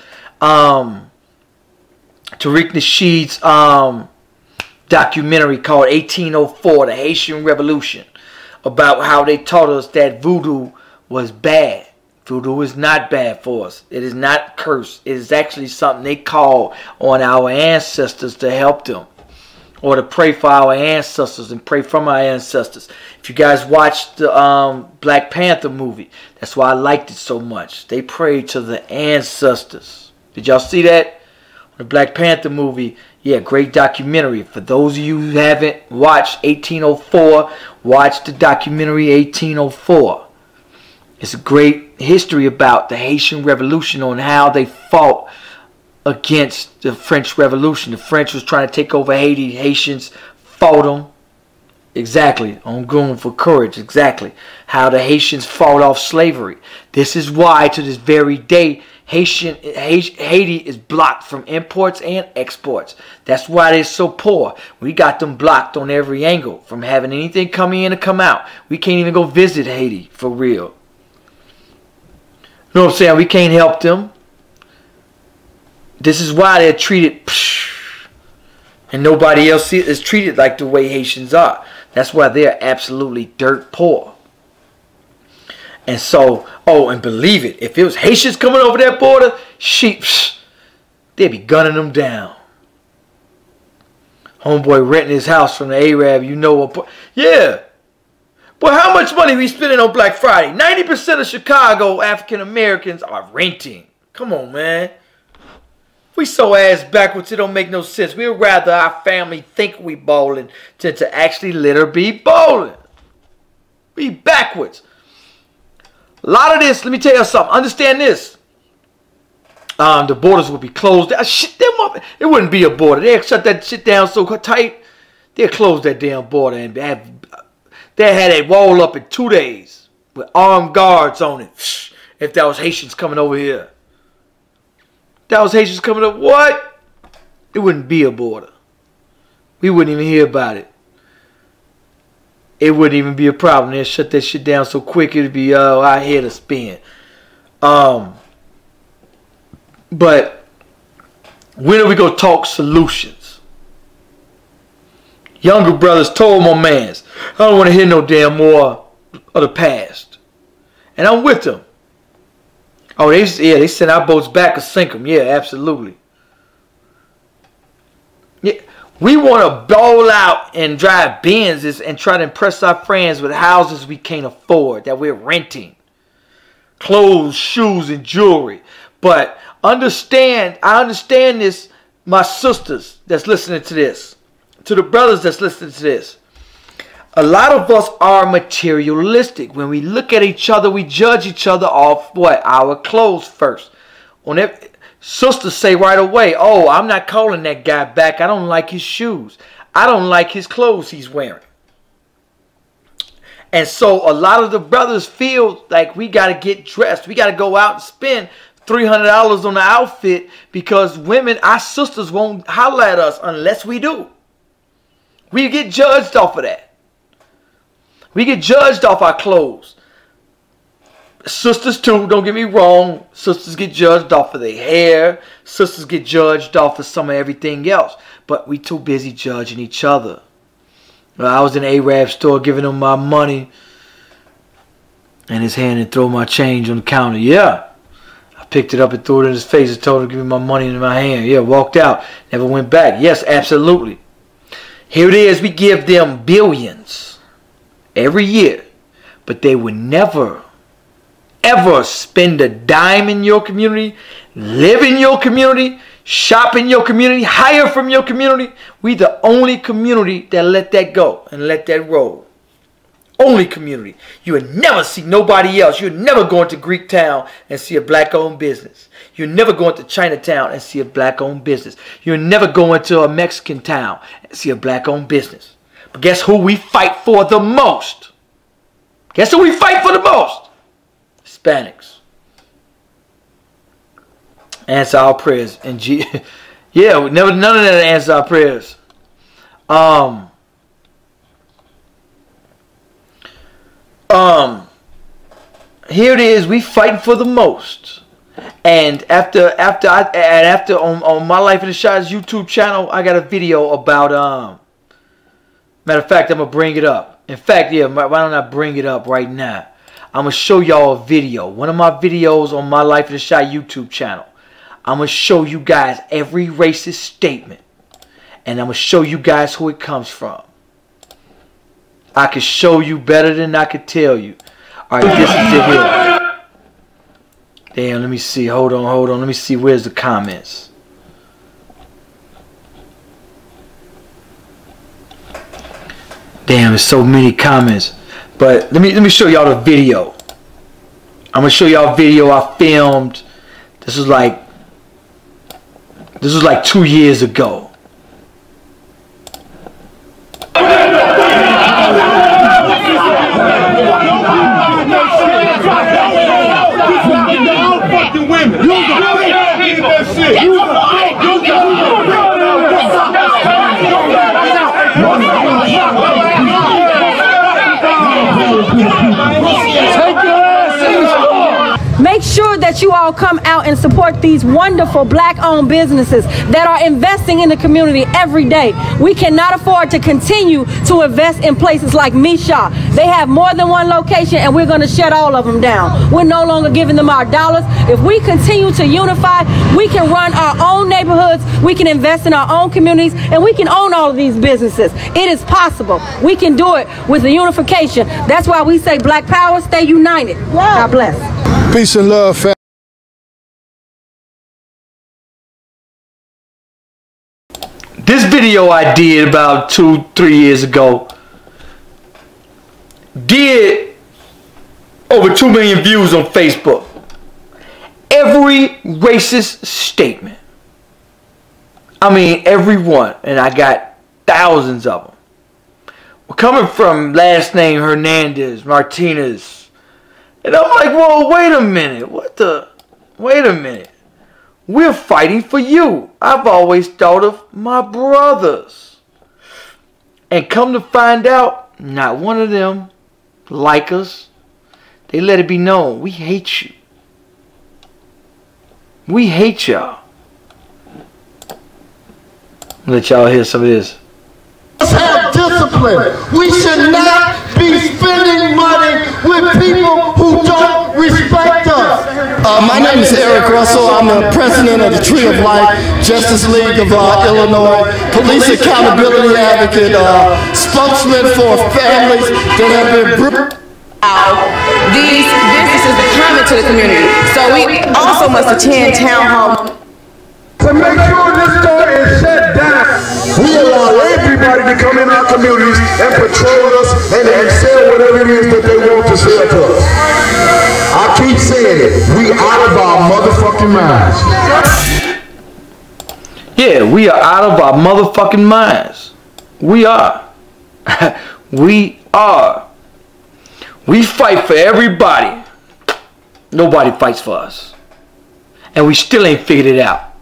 documentary called 1804, the Haitian Revolution, about how they taught us that voodoo was bad. Voodoo is not bad for us. It is not cursed. It is actually something they call on our ancestors to help them, or to pray for our ancestors and pray from our ancestors. If you guys watched the Black Panther movie, that's why I liked it so much. They prayed to the ancestors. Did y'all see that? The Black Panther movie, yeah, great documentary. For those of you who haven't watched 1804, watch the documentary 1804. It's a great history about the Haitian Revolution, on how they fought against the French Revolution. The French was trying to take over Haiti. Haitians fought them. Exactly. I'm going for courage. Exactly. How the Haitians fought off slavery. This is why to this very day Haiti is blocked from imports and exports. That's why they're so poor. We got them blocked on every angle from having anything come in or come out. We can't even go visit Haiti for real. You know what I'm saying? We can't help them. This is why they're treated, and nobody else is treated like the way Haitians are. That's why they're absolutely dirt poor. And so, oh, and believe it, if it was Haitians coming over that border, they'd be gunning them down. Homeboy renting his house from the Arab, you know what? Yeah. But how much money we spending on Black Friday? 90% of Chicago African Americans are renting. Come on, man. We so ass backwards, it don't make no sense. We'd rather our family think we bowling than to actually let her be bowling. We backwards. A lot of this, let me tell you something. Understand this. The borders will be closed. It wouldn't be a border. They'd shut that shit down so tight. They'd close that damn border and they had a wall up in 2 days with armed guards on it. If that was Haitians coming over here. That was Haitians coming up. What? It wouldn't be a border. We wouldn't even hear about it. It wouldn't even be a problem. They'd shut that shit down so quick it'd be our head to spin. But when are we gonna talk solutions? Younger brothers told my mans, I don't want to hear no damn more of the past. And I'm with them. Oh, they send our boats back or sink them. Yeah, absolutely. Yeah, we want to bowl out and drive Benzes and try to impress our friends with houses we can't afford, that we're renting. Clothes, shoes, and jewelry. But I understand this, my sisters that's listening to this, to the brothers that's listening to this. A lot of us are materialistic. When we look at each other, we judge each other off what? Our clothes first. Sisters say right away, oh, I'm not calling that guy back. I don't like his shoes. I don't like his clothes he's wearing. And so a lot of the brothers feel like we got to get dressed. We got to go out and spend $300 on the outfit because women, our sisters, won't holler at us unless we do. We get judged off of that. We get judged off our clothes. Sisters too, don't get me wrong. Sisters get judged off of their hair. Sisters get judged off of some of everything else. But we too busy judging each other. I was in an Arab store giving him my money. And his hand and throw my change on the counter. Yeah. I picked it up and threw it in his face and told him to give me my money in my hand. Yeah, walked out. Never went back. Yes, absolutely. Here it is. We give them billions every year, but they would never, ever spend a dime in your community, live in your community, shop in your community, hire from your community. We the only community that let that go and let that roll. Only community. You would never see nobody else. You'd never go into Greek town and see a black-owned business. You'd never go into Chinatown and see a black-owned business. You'd never go into a Mexican town and see a black-owned business. But guess who we fight for the most? Guess who we fight for the most? Hispanics. Answer our prayers. And yeah, none of that answer our prayers. Here it is. We fighting for the most. And after on my Life in the Shots YouTube channel, I got a video about matter of fact, I'm going to bring it up. In fact, yeah, why don't I bring it up right now? I'm going to show y'all a video. One of my videos on my Life in the Shot YouTube channel. I'm going to show you guys every racist statement. And I'm going to show you guys who it comes from. I can show you better than I could tell you. Alright, this is it here. Damn, let me see. Hold on. Let me see. Where's the comments? Damn, there's so many comments. But let me show y'all the video. I'm gonna show y'all a video I filmed. This was like 2 years ago. Make sure that you all come out and support these wonderful black-owned businesses that are investing in the community every day. We cannot afford to continue to invest in places like Misha. They have more than one location, and we're going to shut all of them down. We're no longer giving them our dollars. If we continue to unify, we can run our own neighborhoods, we can invest in our own communities, and we can own all of these businesses. It is possible. We can do it with the unification. That's why we say Black Power, stay united. God bless. Peace and love, family. This video I did about 2-3 years ago did over 2 million views on Facebook. Every racist statement. I mean, every one. And I got thousands of them. We're coming from last name Hernandez, Martinez. And I'm like, whoa, wait a minute. Wait a minute. We're fighting for you. I've always thought of my brothers. And come to find out, not one of them like us. They let it be known. We hate you. We hate y'all. Let y'all hear some of this. Have discipline. We should not be be spending money with people who don't respect us. My name is Eric Russell. I'm the president of the Tree of Life Justice League of Illinois, police accountability advocate, spokesman for families that have been these businesses that come into the community. So we also must attend town hall. To make sure this store is shut down, we allow everybody to come in our communities and patrol us and sell whatever it is that they want to sell to us. I keep saying it, we out of our motherfucking minds. Yeah, we are out of our motherfucking minds. We are. We are. We fight for everybody. Nobody fights for us. And we still ain't figured it out.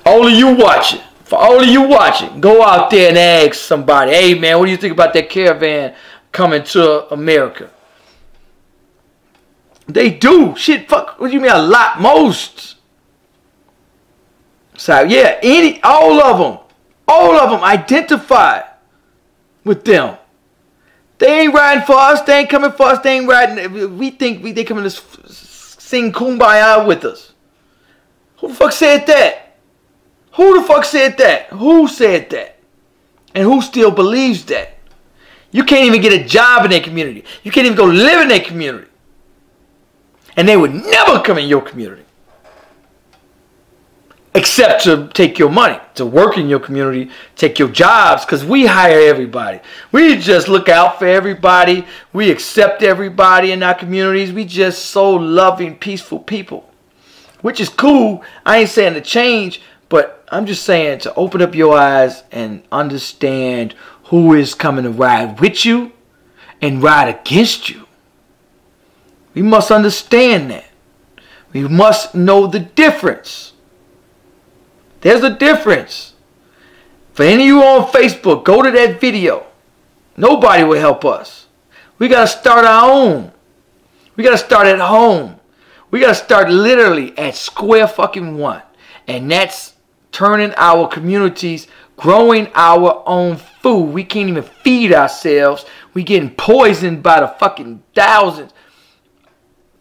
All of you watching, for all of you watching, go out there and ask somebody, hey man, what do you think about that caravan coming to America? They do. Shit, fuck, what do you mean a lot? Most. So yeah, all of them identify with them. They ain't riding for us. They ain't coming for us. They ain't riding. We think they coming to sing Kumbaya with us. Who the fuck said that? Who the fuck said that? Who said that? And who still believes that? You can't even get a job in their community. You can't even go live in their community. And they would never come in your community. Except to take your money, to work in your community, take your jobs, because we hire everybody. We just look out for everybody. We accept everybody in our communities. We just so loving, peaceful people, which is cool. I ain't saying to change, but I'm just saying to open up your eyes and understand who is coming to ride with you and ride against you. We must understand that. We must know the difference. There's a difference. For any of you on Facebook, go to that video. Nobody will help us. We got to start our own. We got to start at home. We got to start literally at square fucking one. And that's turning our communities, growing our own food. We can't even feed ourselves. We getting poisoned by the fucking thousands.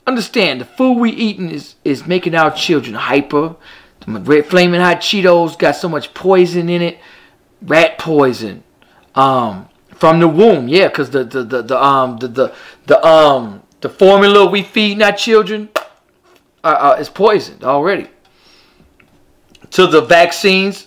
Understand, the food we eating is making our children hyper. The red flaming hot Cheetos got so much poison in it. Rat poison. From the womb, yeah, because the formula we feed our children is poisoned already. To the vaccines,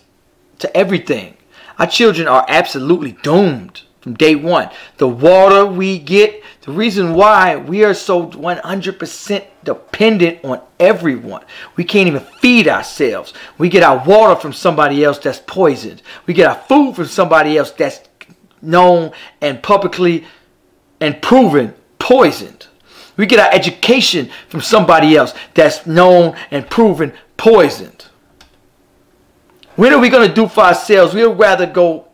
to everything. Our children are absolutely doomed from day one. The water we get, the reason why we are so 100% dependent on everyone. We can't even feed ourselves. We get our water from somebody else that's poisoned. We get our food from somebody else that's known and publicly and proven poisoned. We get our education from somebody else that's known and proven poisoned. When are we going to do for ourselves? We'd rather go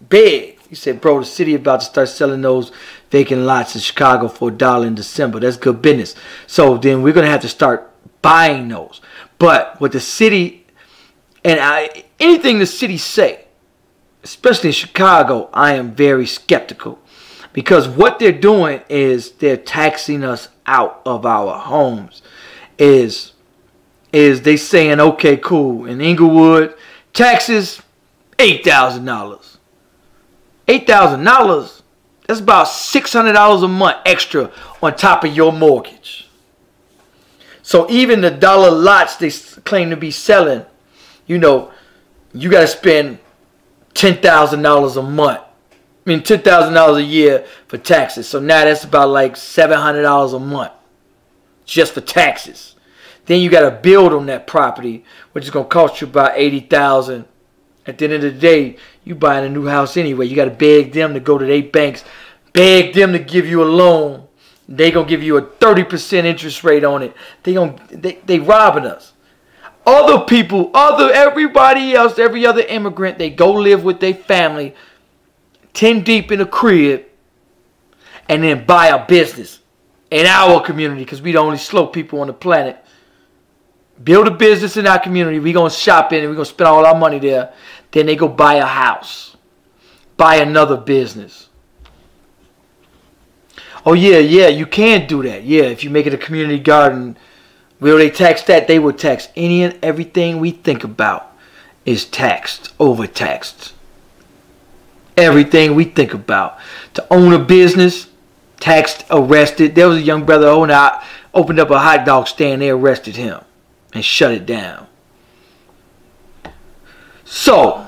big. He said, bro, the city about to start selling those vacant lots in Chicago for $1 in December. That's good business. So then we're going to have to start buying those. But what the city, and anything the city say, especially in Chicago, I am very skeptical. Because what they're doing is they're taxing us out of our homes. Is they saying, okay, cool. In Inglewood, taxes, $8,000. $8,000, that's about $600 a month extra on top of your mortgage. So even the dollar lots they claim to be selling, you know, you got to spend $10,000 a month. I mean, $10,000 a year for taxes. So now that's about like $700 a month just for taxes. Then you got to build on that property, which is going to cost you about $80,000. At the end of the day, you buying a new house anyway. You got to beg them to go to their banks, beg them to give you a loan. They gonna give you a 30% interest rate on it. They robbing us. Other people, everybody else, every other immigrant, they go live with their family, 10 deep in a crib, and then buy a business in our community because we the only slow people on the planet. Build a business in our community. We're going to shop in and we're going to spend all our money there. Then they go buy a house. Buy another business. Oh yeah, you can do that. Yeah, if you make it a community garden, will they tax that? They will tax any and everything we think about is taxed, overtaxed. Everything we think about. To own a business, taxed, arrested. There was a young brother opened up a hot dog stand. They arrested him and shut it down. So,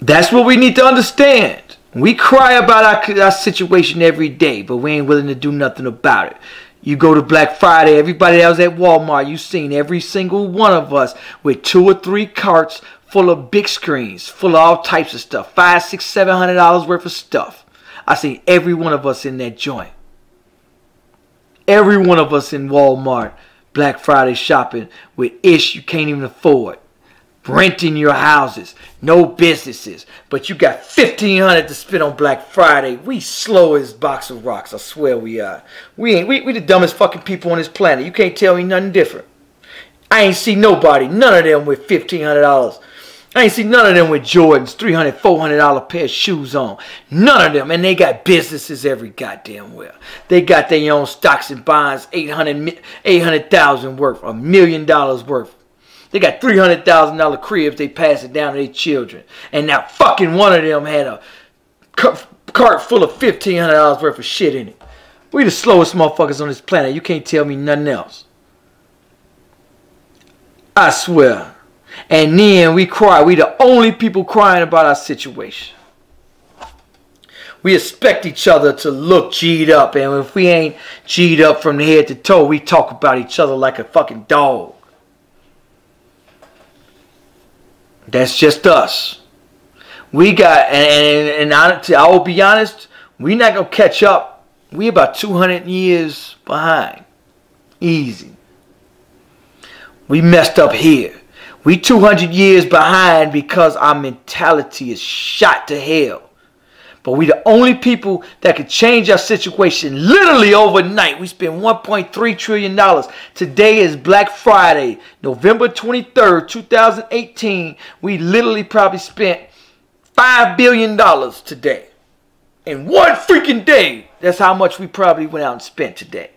that's what we need to understand. We cry about our situation every day, but we ain't willing to do nothing about it. You go to Black Friday, everybody that was at Walmart, you seen every single one of us with 2 or 3 carts full of big screens, full of all types of stuff. $500, $600, $700 worth of stuff. I seen every one of us in that joint. Every one of us in Walmart, Black Friday shopping with ish you can't even afford. Renting your houses, no businesses, but you got $1,500 to spend on Black Friday. We slow as box of rocks, I swear we are. We the dumbest fucking people on this planet. You can't tell me nothing different. I ain't see nobody, none of them with $1,500. I ain't see none of them with Jordans, $300, $400 pair of shoes on. None of them, and they got businesses every goddamn where. They got their own stocks and bonds, $800,000 worth, $1 million worth. They got $300,000 cribs they pass it down to their children. And now fucking one of them had a cart full of $1,500 worth of shit in it. We the slowest motherfuckers on this planet. You can't tell me nothing else. I swear. And then we cry. We the only people crying about our situation. We expect each other to look G'd up. And if we ain't G'd up from the head to toe, we talk about each other like a fucking dog. That's just us. We got, and I will be honest, we not going to catch up. We about 200 years behind. Easy. We messed up here. We 200 years behind because our mentality is shot to hell. But we the only people that could change our situation literally overnight. We spent $1.3 trillion. Today is Black Friday, November 23rd, 2018. We literally probably spent $5 billion today. In one freaking day. That's how much we probably went out and spent today.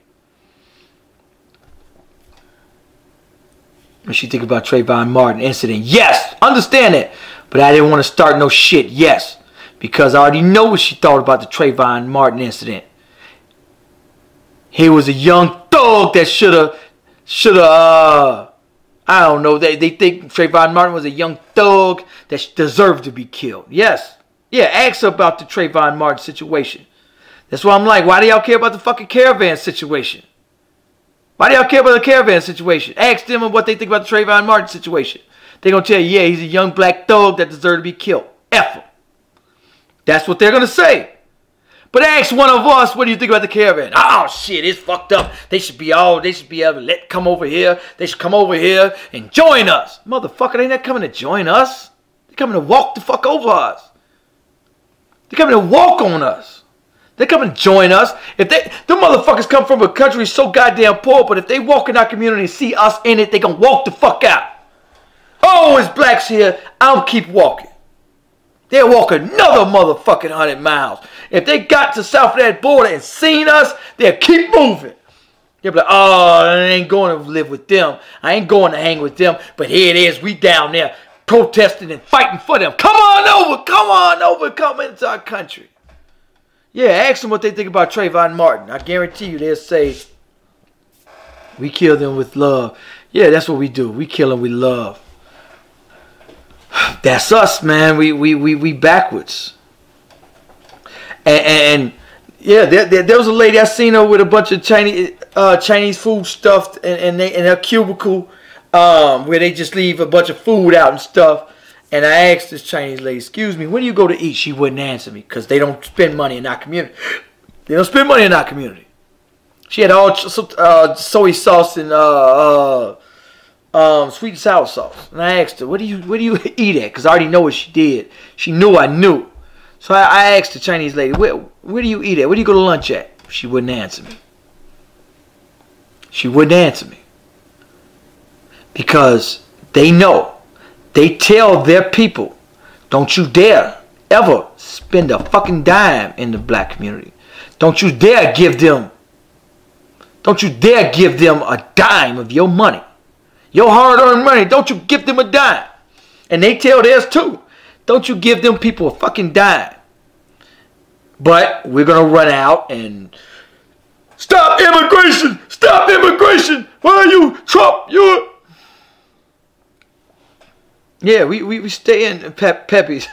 What she think about Trayvon Martin incident? Yes, understand that. But I didn't want to start no shit. Yes. Because I already know what she thought about the Trayvon Martin incident. He was a young thug that should have, I don't know. They think Trayvon Martin was a young thug that deserved to be killed. Yes. Yeah, ask her about the Trayvon Martin situation. That's why I'm like, why do y'all care about the fucking Caravan situation? Why do y'all care about the Caravan situation? Ask them what they think about the Trayvon Martin situation. They're going to tell you, yeah, he's a young black thug that deserved to be killed. F him. That's what they're going to say. But ask one of us, what do you think about the Caravan? Oh, shit, it's fucked up. They should be able to come over here. They should come over here and join us. Motherfucker, they not coming to join us. They're coming to walk the fuck over us. They're coming to walk on us. They're coming to join us. If the motherfuckers come from a country so goddamn poor, but if they walk in our community and see us in it, they gonna walk the fuck out. Oh, it's blacks here. I'll keep walking. They'll walk another motherfucking 100 miles. If they got to south of that border and seen us, they'll keep moving. They'll be like, oh, I ain't going to live with them. I ain't going to hang with them. But here it is. We down there protesting and fighting for them. Come on over. Come on over. Come into our country. Yeah, ask them what they think about Trayvon Martin. I guarantee you they'll say, we kill them with love. Yeah, that's what we do. We kill them with love. That's us, man. We backwards. And yeah, there was a lady I seen her with a bunch of Chinese food stuff in her cubicle, where they just leave a bunch of food out and stuff. And I asked this Chinese lady, excuse me, when do you go to eat? She wouldn't answer me because they don't spend money in our community. They don't spend money in our community. She had all soy sauce and sweet and sour sauce. And I asked her, where do you eat at? Because I already know what she did. She knew I knew. So I asked the Chinese lady, where do you eat at? Where do you go to lunch at? She wouldn't answer me. She wouldn't answer me. Because they know. They tell their people, don't you dare ever spend a fucking dime in the black community. Don't you dare give them Don't you dare give them a dime of your money. Your hard-earned money. Don't you give them a dime. And they tell theirs too. Don't you give them people a fucking dime. But we're going to run out and stop immigration. Stop immigration. Why are you Trump? You're... Yeah, we stay in Peppies.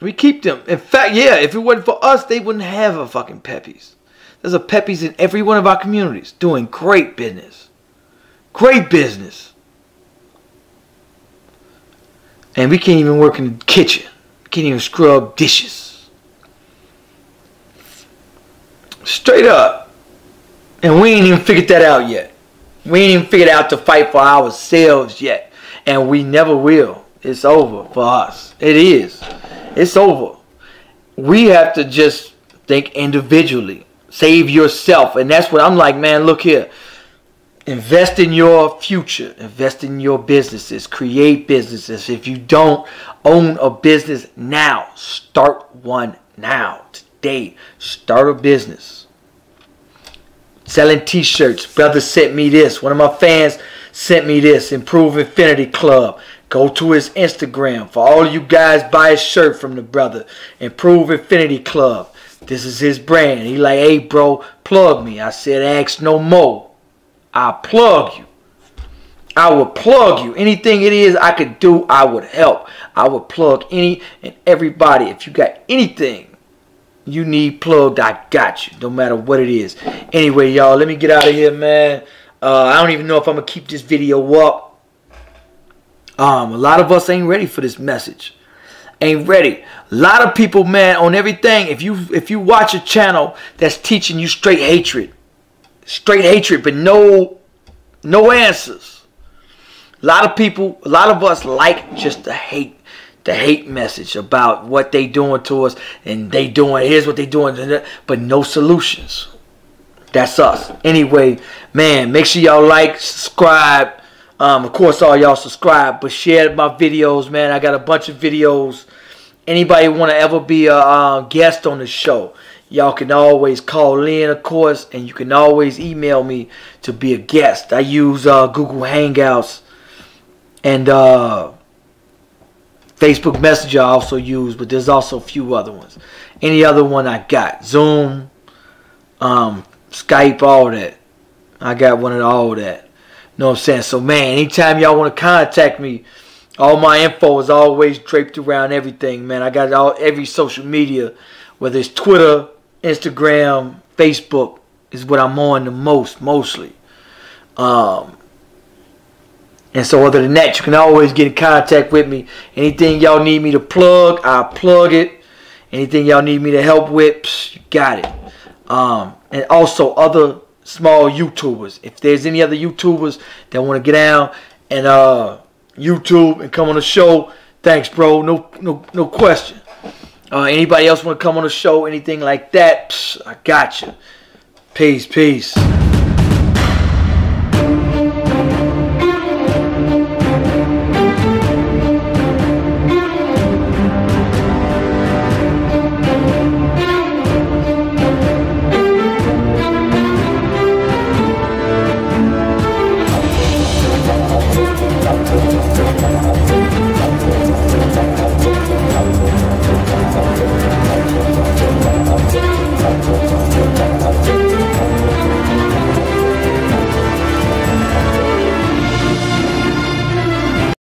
We keep them. In fact, yeah, if it wasn't for us, they wouldn't have a fucking Peppies. There's a Peppies in every one of our communities doing great business. Great business. And we can't even work in the kitchen. Can't even scrub dishes. Straight up. And we ain't even figured that out yet. We ain't even figured out to fight for ourselves yet. And we never will. It's over for us. It is. It's over. We have to just think individually. Save yourself. And that's what I'm like, man, look here. Invest in your future. Invest in your businesses. Create businesses. If you don't own a business now, start one now. Today, start a business. Selling t-shirts. Brother sent me this. One of my fans sent me this. Improve Infinity Club. Go to his Instagram. For all you guys, buy a shirt from the brother. Improve Infinity Club. This is his brand. He like, hey, bro, plug me. I said, ask no more. I'll plug you. I will plug you. Anything it is I could do, I would help. I would plug any and everybody. If you got anything you need plugged, I got you. No matter what it is. Anyway, y'all, let me get out of here, man. I don't even know if I'm going to keep this video up. A lot of us ain't ready for this message. Ain't ready. A lot of people, man, on everything. If you watch a channel that's teaching you straight hatred, but no answers. A lot of people, a lot of us like just the hate message about what they doing to us, and they doing, here's what they doing, but no solutions. That's us. Anyway, man, make sure y'all like, subscribe. Of course, all y'all subscribe, but share my videos, man. I got a bunch of videos. Anybody want to ever be a guest on the show, y'all can always call in, of course, and you can always email me to be a guest. I use Google Hangouts and Facebook Messenger I also use, but there's also a few other ones. Any other one I got. Zoom, Skype, all that. I got one of all that. Know what I'm saying? So, man, anytime y'all want to contact me, all my info is always draped around everything, man. I got every social media, whether it's Twitter, Instagram, Facebook, is what I'm on the mostly. And so other than that, you can always get in contact with me. Anything y'all need me to plug, I'll plug it. Anything y'all need me to help with, you got it. And also other small YouTubers. If there's any other YouTubers that want to get down and YouTube and come on the show, thanks, bro. No question. Anybody else want to come on the show, anything like that, I got you. Peace.